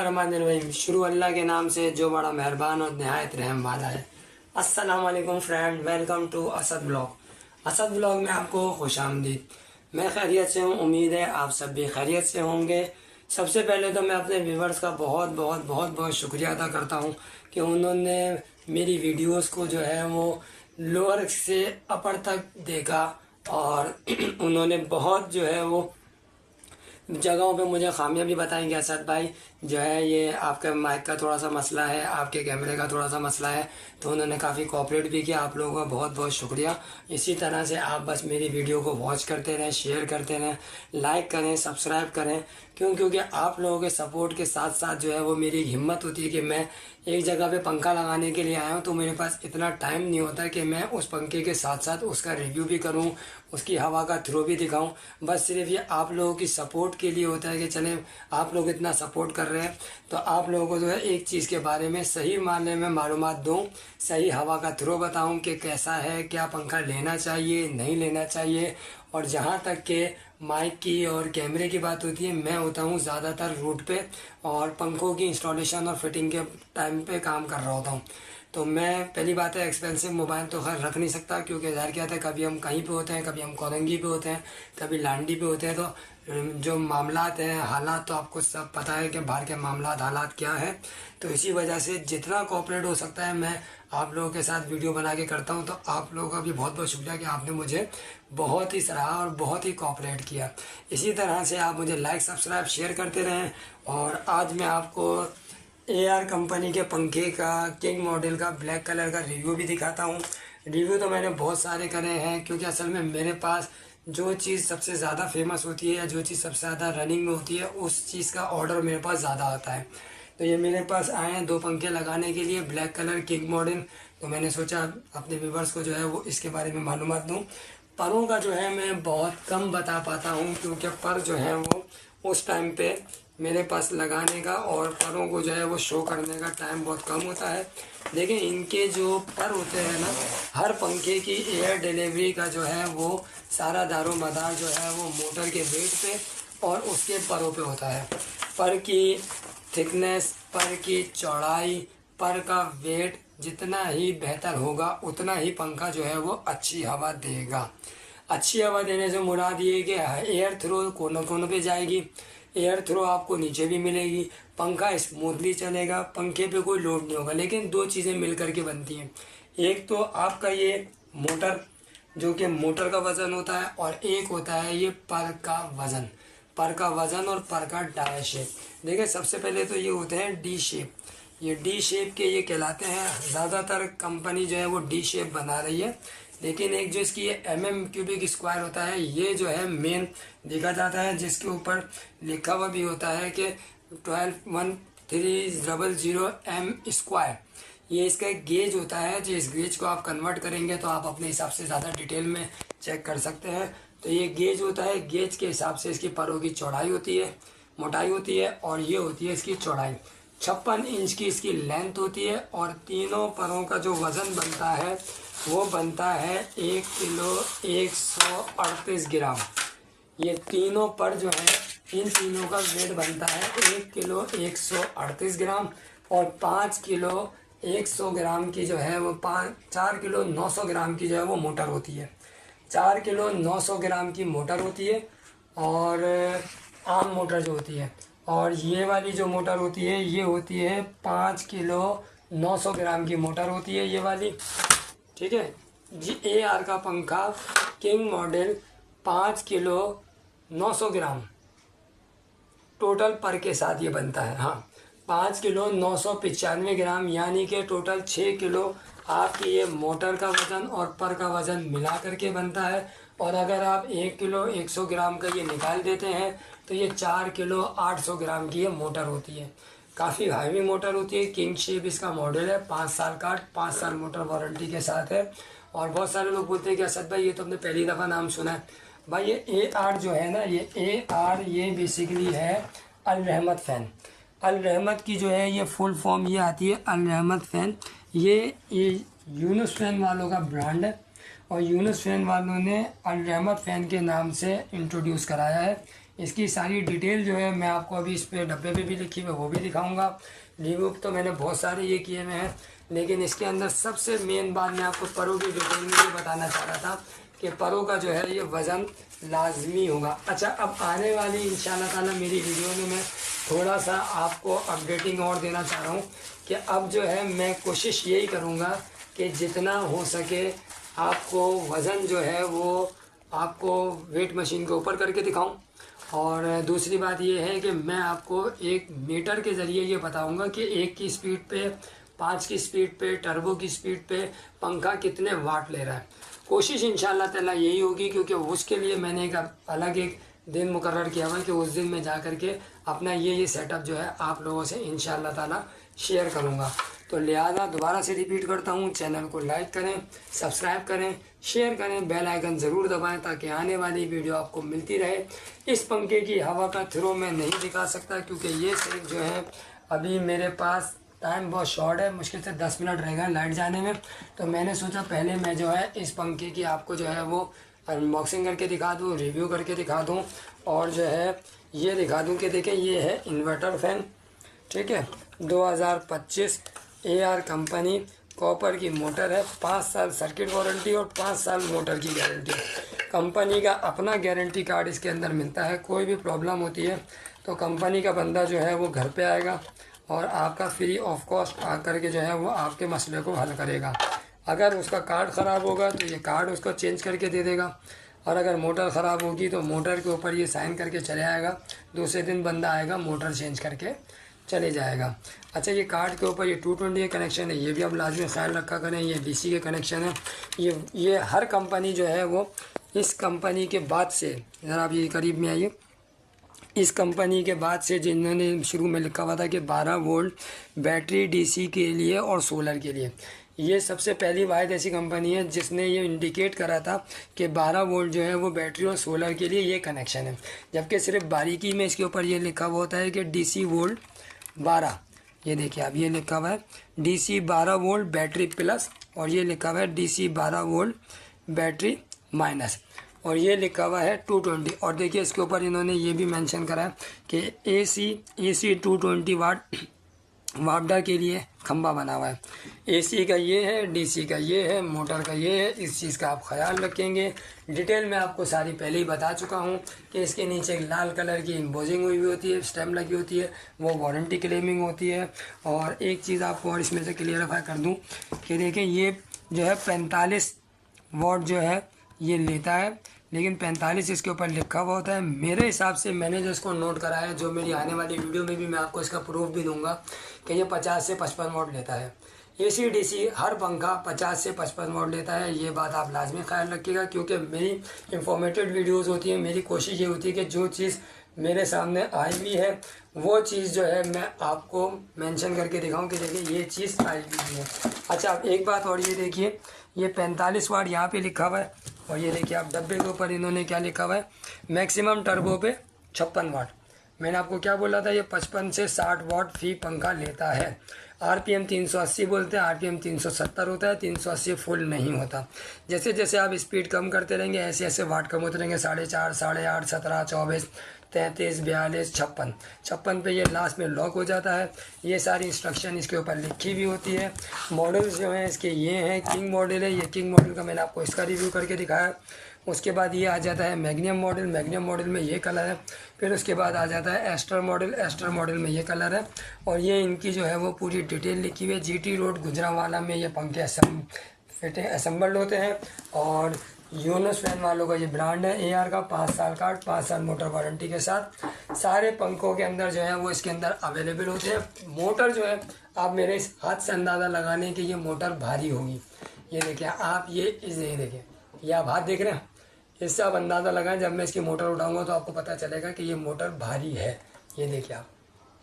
बिस्मिल्लाहिर्रहमानिर्रहीम। शुरू अल्लाह के नाम से जो बड़ा मेहरबान और नहायत रहम वाला है। अस्सलाम वालेकुम friend, welcome to Asad blog. Asad blog में आपको खुश आमदीद। मैं खैरियत से हूँ, उम्मीद है आप सब भी खैरियत से होंगे। सबसे पहले तो मैं अपने व्यूवर्स का बहुत बहुत बहुत बहुत शुक्रिया अदा करता हूँ कि उन्होंने मेरी वीडियोस को जो है वो लोअर से अपर तक देखा और उन्होंने बहुत जो है वो जगहों पे मुझे खामियां बताई कि असद भाई जो है ये आपके माइक का थोड़ा सा मसला है, आपके कैमरे का थोड़ा सा मसला है। तो उन्होंने काफ़ी कोऑपरेट भी किया। आप लोगों का बहुत बहुत शुक्रिया। इसी तरह से आप बस मेरी वीडियो को वॉच करते रहें, शेयर करते रहें, लाइक करें, सब्सक्राइब करें। क्योंकि आप लोगों के सपोर्ट के साथ साथ जो है वो मेरी हिम्मत होती है कि मैं एक जगह पे पंखा लगाने के लिए आया हूँ तो मेरे पास इतना टाइम नहीं होता कि मैं उस पंखे के साथ साथ उसका रिव्यू भी करूँ, उसकी हवा का थ्रो भी दिखाऊं। बस सिर्फ ये आप लोगों की सपोर्ट के लिए होता है कि चले आप लोग इतना सपोर्ट कर रहे हैं तो आप लोगों को जो है एक चीज़ के बारे में सही मायने में मालूमात दूं, सही हवा का थ्रो बताऊं कि कैसा है, क्या पंखा लेना चाहिए नहीं लेना चाहिए। और जहाँ तक के माइक की और कैमरे की बात होती है, मैं होता हूँ ज़्यादातर रूट पे और पंखों की इंस्टॉलेशन और फिटिंग के टाइम पे काम कर रहा होता हूँ। तो मैं पहली बात है एक्सपेंसिव मोबाइल तो खैर रख नहीं सकता, क्योंकि ज़ाहिर क्या था कभी हम कहीं पे होते हैं, कभी हम कोरंगी पे होते हैं, कभी लांडी पे होते हैं। तो जो मामलात हैं, हालात तो आपको सब पता है कि बाहर के मामलात हालात क्या है। तो इसी वजह से जितना कोऑपरेट हो सकता है मैं आप लोगों के साथ वीडियो बना के करता हूँ। तो आप लोगों का भी बहुत बहुत शुक्रिया कि आपने मुझे बहुत ही सराहा और बहुत ही कोऑपरेट किया। इसी तरह से आप मुझे लाइक सब्सक्राइब शेयर करते रहें। और आज मैं आपको AR कंपनी के पंखे का किंग मॉडल का ब्लैक कलर का रिव्यू भी दिखाता हूँ। रिव्यू तो मैंने बहुत सारे करे हैं, क्योंकि असल में मेरे पास जो चीज़ सबसे ज़्यादा फेमस होती है या जो चीज़ सबसे ज़्यादा रनिंग में होती है उस चीज़ का ऑर्डर मेरे पास ज़्यादा आता है। तो ये मेरे पास आए हैं 2 पंखे लगाने के लिए ब्लैक कलर किंग मॉडल। तो मैंने सोचा अपने व्यूवर्स को जो है वो इसके बारे में मालूमात दूँ। परों का जो है मैं बहुत कम बता पाता हूँ, क्योंकि पर जो है वो उस टाइम पे मेरे पास लगाने का और परों को जो है वो शो करने का टाइम बहुत कम होता है। लेकिन इनके जो पर होते हैं ना, हर पंखे की एयर डिलीवरी का जो है वो सारा दारो मदार जो है वो मोटर के वेट पे और उसके परों पे होता है। पर की थिकनेस, पर की चौड़ाई, पर का वेट जितना ही बेहतर होगा उतना ही पंखा जो है वो अच्छी हवा देगा। अच्छी हवा देने से मुराद ये कि एयर थ्रो कोनों कोनों पे जाएगी, एयर थ्रो आपको नीचे भी मिलेगी, पंखा स्मूथली चलेगा, पंखे पे कोई लोड नहीं होगा। लेकिन 2 चीज़ें मिल करके बनती हैं। एक तो आपका ये मोटर, जो कि मोटर का वज़न होता है, और एक होता है ये पर का वज़न। पर का वज़न और पर का डाया शेप। देखिए सबसे पहले तो ये होते हैं डी शेप। ये डी शेप के ये कहलाते हैं। ज़्यादातर कंपनी जो है वो डी शेप बना रही है, लेकिन एक जो इसकी ये क्यूबिक स्क्वायर होता है ये जो है मेन देखा जाता है, जिसके ऊपर लिखा हुआ भी होता है कि 121300 M स्क्वायर। ये इसका एक गेज होता है, जो इस गेज को आप कन्वर्ट करेंगे तो आप अपने हिसाब से ज़्यादा डिटेल में चेक कर सकते हैं। तो ये गेज होता है, गेज के हिसाब से इसकी परों की चौड़ाई होती है, मोटाई होती है, और ये होती है इसकी चौड़ाई। 56 इंच की इसकी लेंथ होती है। और तीनों परों का जो वज़न बनता है वो बनता है 1 किलो 138 ग्राम। ये तीनों पर जो है इन तीनों का वेट बनता है 1 किलो 138 ग्राम। और 5 किलो 100 ग्राम की जो है वो 4 किलो 900 ग्राम की जो है वो मोटर होती है। 4 किलो 900 ग्राम की मोटर होती है, और आम मोटर जो होती है। और ये वाली जो मोटर होती है ये होती है 5 किलो 900 ग्राम की मोटर होती है ये वाली। ठीक है जी। AR का पंखा किंग मॉडल 5 किलो 900 ग्राम टोटल पर के साथ ये बनता है। हाँ, 5 किलो 995 ग्राम, यानी कि टोटल 6 किलो आपकी ये मोटर का वज़न और पर का वज़न मिला करके बनता है। और अगर आप 1 किलो 100 ग्राम का ये निकाल देते हैं तो ये 4 किलो 800 ग्राम की ये मोटर होती है। काफ़ी हैवी मोटर होती है। किंग शेप इसका मॉडल है, 5 साल का, 5 साल मोटर वारंटी के साथ है। और बहुत सारे लोग बोलते हैं कि असद भाई ये तो हमने पहली दफ़ा नाम सुना है। भाई ये AR जो है ना, ये AR ये बेसिकली है अल रहमत फ़ैन। अल रहमत की जो है ये फुल फॉर्म ये आती है अल रहमत फ़ैन। ये यूनुस फ़ैन वालों का ब्रांड है, और यूनुस फ़ैन वालों ने अल रहमत फ़ैन के नाम से इंट्रोड्यूस कराया है। इसकी सारी डिटेल जो है मैं आपको अभी इस पे डब्बे पे भी लिखी हुई है वो भी दिखाऊंगा। रिव्यू तो मैंने बहुत सारे ये किए हुए हैं, लेकिन इसके अंदर सबसे मेन बात मैं आपको परों की डिटेल में ये बताना चाह रहा था कि परों का जो है ये वज़न लाजमी होगा। अच्छा, अब आने वाली इंशाल्लाह ताला मेरी वीडियो में मैं थोड़ा सा आपको अपडेटिंग और देना चाह रहा हूँ कि अब जो है मैं कोशिश यही करूँगा कि जितना हो सके आपको वज़न जो है वो आपको वेट मशीन के ऊपर करके दिखाऊं। और दूसरी बात ये है कि मैं आपको एक मीटर के ज़रिए ये बताऊंगा कि 1 की स्पीड पे, 5 की स्पीड पे, टर्बो की स्पीड पे पंखा कितने वाट ले रहा है। कोशिश इंशाल्लाह ताला यही होगी, क्योंकि उसके लिए मैंने एक दिन मुकर्रर किया हुआ है कि उस दिन में जा कर के अपना ये सेटअप जो है आप लोगों से इंशाल्लाह ताला शेयर करूँगा। तो लिहाजा दोबारा से रिपीट करता हूँ, चैनल को लाइक करें, सब्सक्राइब करें, शेयर करें, बेल आइकन ज़रूर दबाएं ताकि आने वाली वीडियो आपको मिलती रहे। इस पंखे की हवा का थ्रो मैं नहीं दिखा सकता क्योंकि ये सिर्फ जो है अभी मेरे पास टाइम बहुत शॉर्ट है, मुश्किल से 10 मिनट रहेगा लाइट जाने में। तो मैंने सोचा पहले मैं जो है इस पंखे की आपको जो है वो अनबॉक्सिंग करके दिखा दूँ, रिव्यू करके दिखा दूँ, और जो है ये दिखा दूँ कि देखें ये है इन्वर्टर फैन, ठीक है, 2025 AR कंपनी कॉपर की मोटर है, 5 साल सर्किट वारंटी और 5 साल मोटर की गारंटी। कंपनी का अपना गारंटी कार्ड इसके अंदर मिलता है, कोई भी प्रॉब्लम होती है तो कंपनी का बंदा जो है वो घर पे आएगा और आपका फ्री ऑफ कॉस्ट आकर के जो है वो आपके मसले को हल करेगा। अगर उसका कार्ड ख़राब होगा तो ये कार्ड उसको चेंज करके दे देगा, और अगर मोटर ख़राब होगी तो मोटर के ऊपर ये साइन करके चले आएगा, दूसरे दिन बंदा आएगा मोटर चेंज करके चले जाएगा। अच्छा, ये कार्ड के ऊपर ये 220 का कनेक्शन है, ये भी आप लाजमी ख्याल रखा करें, ये DC के कनेक्शन है। ये हर कंपनी जो है वो इस कंपनी के बाद से, ज़रा आप ये करीब में आइए, इस कंपनी के बाद से जिन्होंने शुरू में लिखा हुआ था कि 12 वोल्ट बैटरी DC के लिए और सोलर के लिए, ये सबसे पहली वाहिद ऐसी कंपनी है जिसने ये इंडिकेट करा था कि 12 वोल्ट जो है वो बैटरी और सोलर के लिए ये कनेक्शन है। जबकि सिर्फ बारीकी में इसके ऊपर ये लिखा हुआ होता है कि DC वोल्ट 12, ये देखिए अब ये लिखा हुआ है DC 12 वोल्ट बैटरी प्लस, और ये लिखा हुआ है DC 12 वोल्ट बैटरी माइनस, और ये लिखा हुआ है 220। और देखिए इसके ऊपर इन्होंने ये भी मेंशन करा है कि AC 220 वाट वापडा के लिए खंबा बना हुआ है। AC का ये है, DC का ये है, मोटर का ये है, इस चीज़ का आप ख्याल रखेंगे। डिटेल में आपको सारी पहले ही बता चुका हूँ कि इसके नीचे एक लाल कलर की एम्बोजिंग हुई होती है, स्टेम लगी होती है, वो वारंटी क्लेमिंग होती है। और एक चीज़ आपको और इसमें से क्लियरफाई कर दूँ कि देखें ये जो है 45 वाट जो है ये लेता है, लेकिन 45 इसके ऊपर लिखा हुआ होता है। मेरे हिसाब से मैंने जो इसको नोट करा है, जो मेरी आने वाली वीडियो में भी मैं आपको इसका प्रूफ भी दूंगा कि ये 50 से 55 वाट लेता है। AC DC हर पंखा 50 से 55 वाट लेता है, ये बात आप लाजमी ख्याल रखिएगा, क्योंकि मेरी इंफॉर्मेटिव वीडियोज़ होती है। मेरी कोशिश ये होती है कि जो चीज़ मेरे सामने आई हुई है वो चीज़ जो है मैं आपको मेंशन करके दिखाऊं कि देखिए ये चीज़ आई हुई है। अच्छा, अब एक बात और, ये देखिए ये 45 वाट यहाँ पे लिखा हुआ है, और ये देखिए आप डब्बे के ऊपर इन्होंने क्या लिखा हुआ है, मैक्सिमम टर्बो पे 56 वाट। मैंने आपको क्या बोला था, ये 55 से 60 वाट फी पंखा लेता है। RPM 380 बोलते हैं, RPM 370 होता है, 380 फुल नहीं होता। जैसे जैसे आप स्पीड कम करते रहेंगे ऐसे ऐसे वाट कम होते रहेंगे, 4.5, 8.5, 17, 24, 33, 42, 56 पे ये लास्ट में लॉक हो जाता है। ये सारी इंस्ट्रक्शन इसके ऊपर लिखी भी होती है। मॉडल्स जो हैं इसके ये हैं, किंग मॉडल है, ये किंग मॉडल का मैंने आपको इसका रिव्यू करके दिखाया। उसके बाद ये आ जाता है मैग्नियम मॉडल, मैग्नियम मॉडल में ये कलर है। फिर उसके बाद आ जाता है एस्टर मॉडल, एस्टर मॉडल में ये कलर है। और ये इनकी जो है वो पूरी डिटेल लिखी हुई है। GT रोड गुजरांवाला में ये पंखे असेंबल्ड होते हैं। और यूनस फैन वालों का ये ब्रांड है AR का, 5 साल का, 5 साल मोटर वारंटी के साथ। सारे पंखों के अंदर जो है वो इसके अंदर अवेलेबल होते हैं। मोटर जो है आप मेरे इस हाथ से अंदाज़ा लगाने कि ये मोटर भारी होगी। ये देखिए आप, ये देखिए, ये आप हाथ देख रहे हैं, इससे आप अंदाज़ा लगाएं। जब मैं इसकी मोटर उठाऊंगा तो आपको पता चलेगा कि ये मोटर भारी है। ये देखिए आप,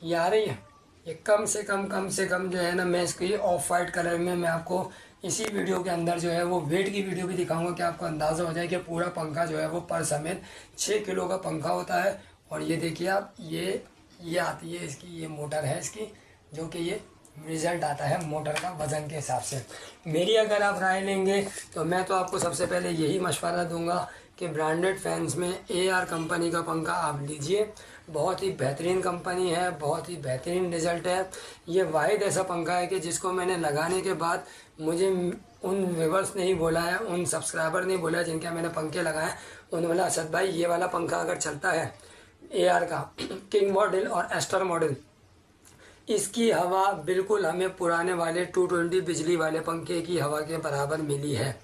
ये आ रही है, ये कम से कम जो है ना, मैं इसको ये ऑफ वाइट कलर में मैं आपको इसी वीडियो के अंदर जो है वो वेट की वीडियो भी दिखाऊंगा कि आपको अंदाज़ा हो जाए कि पूरा पंखा जो है वो पर समेत 6 किलो का पंखा होता है। और ये देखिए आप, ये आती है इसकी, ये मोटर है इसकी, जो कि ये रिजल्ट आता है मोटर का वज़न के हिसाब से। मेरी अगर आप राय लेंगे तो मैं तो आपको सबसे पहले यही मशवरा दूंगा कि ब्रांडेड फैंस में AR कंपनी का पंखा आप लीजिए। बहुत ही बेहतरीन कंपनी है, बहुत ही बेहतरीन रिजल्ट है। ये वाहिद ऐसा पंखा है कि जिसको मैंने लगाने के बाद मुझे उन व्यूवर्स ने ही बोला है, उन सब्सक्राइबर ने बोला है जिनके मैंने पंखे लगाए, उन्होंने बोला असद भाई ये वाला पंखा अगर चलता है AR का किंग मॉडल और एस्टर मॉडल, इसकी हवा बिल्कुल हमें पुराने वाले 220 बिजली वाले पंखे की हवा के बराबर मिली है,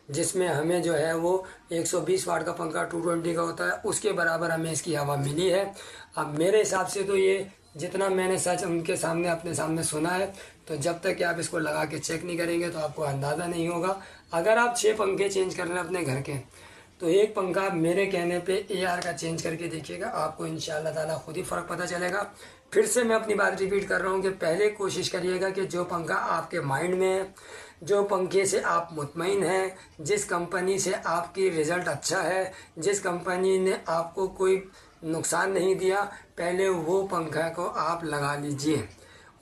जिसमें हमें जो है वो 120 वाट का पंखा 220 का होता है, उसके बराबर हमें इसकी हवा मिली है। अब मेरे हिसाब से तो ये जितना मैंने सच उनके सामने अपने सामने सुना है, तो जब तक कि आप इसको लगा के चेक नहीं करेंगे तो आपको अंदाज़ा नहीं होगा। अगर आप 6 पंखे चेंज कर रहे हैं अपने घर के, तो एक पंखा मेरे कहने पे AR का चेंज करके देखिएगा, आपको इंशाल्लाह ताला खुद ही फ़र्क पता चलेगा। फिर से मैं अपनी बात रिपीट कर रहा हूँ कि पहले कोशिश करिएगा कि जो पंखा आपके माइंड में है, जो पंखे से आप मुतमईन हैं, जिस कंपनी से आपकी रिज़ल्ट अच्छा है, जिस कंपनी ने आपको कोई नुकसान नहीं दिया, पहले वो पंखा को आप लगा लीजिए।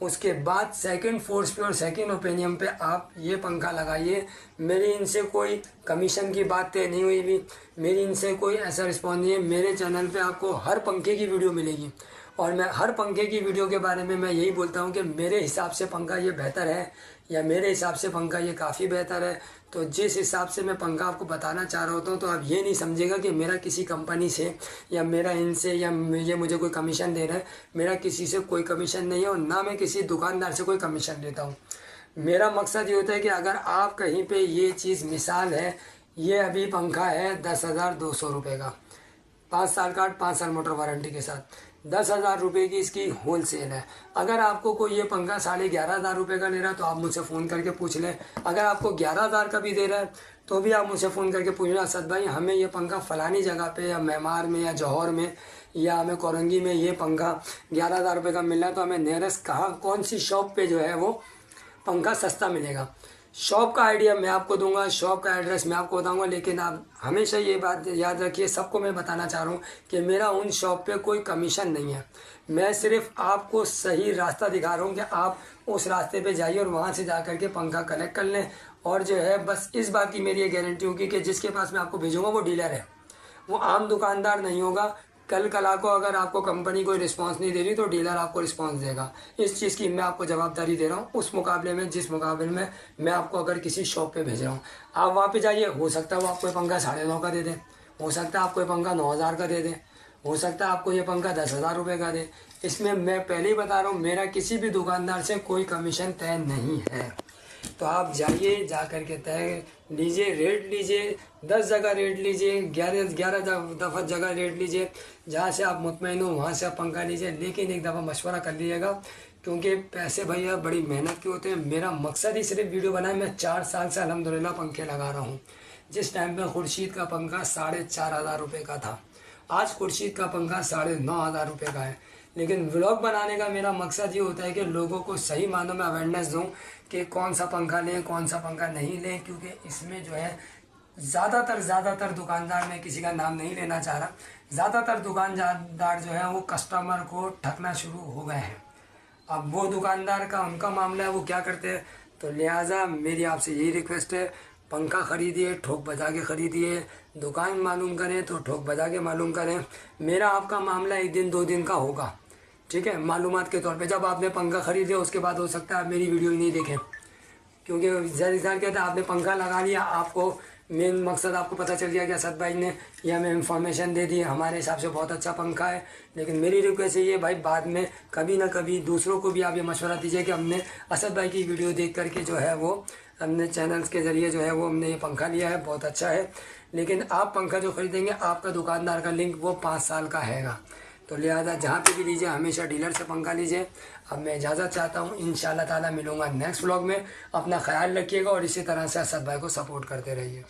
उसके बाद सेकंड फोर्स पे और सेकंड ओपिनियन पे आप ये पंखा लगाइए। मेरी इनसे कोई कमीशन की बात तय नहीं हुई भी, मेरी इनसे कोई ऐसा रिस्पॉन्स नहीं है। मेरे चैनल पे आपको हर पंखे की वीडियो मिलेगी और मैं हर पंखे की वीडियो के बारे में मैं यही बोलता हूँ कि मेरे हिसाब से पंखा ये बेहतर है या मेरे हिसाब से पंखा ये काफ़ी बेहतर है। तो जिस हिसाब से मैं पंखा आपको बताना चाह रहा होता हूँ, तो आप ये नहीं समझेगा कि मेरा किसी कंपनी से या मेरा इनसे या ये मुझे कोई कमीशन दे रहा है। मेरा किसी से कोई कमीशन नहीं है और ना मैं किसी दुकानदार से कोई कमीशन लेता हूँ। मेरा मकसद ये होता है कि अगर आप कहीं पे ये चीज़, मिसाल है ये अभी पंखा है 10,200 रुपये का, 5 साल का 5 साल मोटर वारंटी के साथ 10,000 रुपये की इसकी होल सेल है। अगर आपको कोई ये पंखा 11,500 रुपये का ले रहा है तो आप मुझसे फ़ोन करके पूछ लें। अगर आपको 11,000 का भी दे रहा है तो भी आप मुझसे फ़ोन करके पूछ लें, असद भाई हमें ये पंखा फ़लानी जगह पे या मेमार में या जौहर में या हमें कोरंगी में ये पंखा 11,000 रुपये का मिल रहा है, तो हमें नियरेस्ट कहाँ कौन सी शॉप पे जो है वो पंखा सस्ता मिलेगा। शॉप का आइडिया मैं आपको दूंगा, शॉप का एड्रेस मैं आपको बताऊंगा, लेकिन आप हमेशा ये बात याद रखिए, सबको मैं बताना चाह रहा हूँ कि मेरा उन शॉप पे कोई कमीशन नहीं है। मैं सिर्फ आपको सही रास्ता दिखा रहा हूँ कि आप उस रास्ते पे जाइए और वहाँ से जा करके पंखा कलेक्ट कर लें। और जो है बस इस बात की मेरी ये गारंटी होगी कि जिसके पास मैं आपको भेजूँगा वो डीलर है, वो आम दुकानदार नहीं होगा। कल कला को अगर आपको कंपनी कोई रिस्पांस नहीं दे रही तो डीलर आपको रिस्पांस देगा। इस चीज़ की मैं आपको जवाबदारी दे रहा हूँ, उस मुकाबले में जिस मुकाबले में मैं आपको अगर किसी शॉप पे भेज रहा हूँ, आप वहाँ पे जाइए, हो सकता है वो आपको ये पंखा 9.5 का दे दे, हो सकता है आपको ये पंखा 9,000 का दे दे, हो सकता है आपको ये पंखा 10,000 रुपये का दे। इसमें मैं पहले ही बता रहा हूँ, मेरा किसी भी दुकानदार से कोई कमीशन तय नहीं है। तो आप जाइए, जा कर के तय लीजिए, रेट लीजिए, 10 जगह रेट लीजिए, 11 दफ़ा जगह रेट लीजिए, जहाँ से आप मुतमईन हो वहाँ से आप पंखा लीजिए। लेकिन एक दफ़ा मशवरा कर लीजिएगा, क्योंकि पैसे भैया बड़ी मेहनत के होते हैं। मेरा मकसद ही सिर्फ वीडियो बनाए। मैं 4 साल से अल्हम्दुलिल्लाह पंखे लगा रहा हूँ। जिस टाइम पे खुर्शीद का पंखा 4,500 रुपये का था, आज खुर्शीद का पंखा 9,500 रुपये का है। लेकिन व्लॉग बनाने का मेरा मकसद ये होता है कि लोगों को सही मानों में अवेयरनेस दूं कि कौन सा पंखा लें, कौन सा पंखा नहीं लें, क्योंकि इसमें जो है ज़्यादातर दुकानदार, मैं किसी का नाम नहीं लेना चाह रहा, ज़्यादातर दुकानदार जो है वो कस्टमर को ठगना शुरू हो गए हैं। अब वो दुकानदार का उनका मामला है, वो क्या करते हैं। तो लिहाजा मेरी आपसे यही रिक्वेस्ट है, पंखा ख़रीदिए ठोक बजा के ख़रीदिए, दुकान मालूम करें तो ठोक बजा के मालूम करें। मेरा आपका मामला 1 दिन 2 दिन का होगा, ठीक है, मालूमात के तौर पे। जब आपने पंखा ख़रीद लिया उसके बाद हो सकता है आप मेरी वीडियो ही नहीं देखें, क्योंकि ज़्यादा कहते हैं आपने पंखा लगा लिया, आपको मेन मकसद आपको पता चल गया कि असद भाई ने ये हमें इन्फॉर्मेशन दे दी, हमारे हिसाब से बहुत अच्छा पंखा है। लेकिन मेरी रिक्वेस्ट है ये भाई, बाद में कभी ना कभी दूसरों को भी आप ये मशवरा दीजिए कि हमने असद भाई की वीडियो देख करके जो है वो हमने चैनल्स के ज़रिए जो है वो हमने ये पंखा लिया है, बहुत अच्छा है। लेकिन आप पंखा जो ख़रीदेंगे आपका दुकानदार का लिंक वो 5 साल का हैगा। तो लिहाजा जहाँ पे भी लीजिए हमेशा डीलर से पंखा लीजिए। अब मैं इजाज़त चाहता हूँ, इंशाल्लाह ताला मिलूँगा नेक्स्ट व्लॉग में। अपना ख्याल रखिएगा और इसी तरह से असद भाई को सपोर्ट करते रहिए।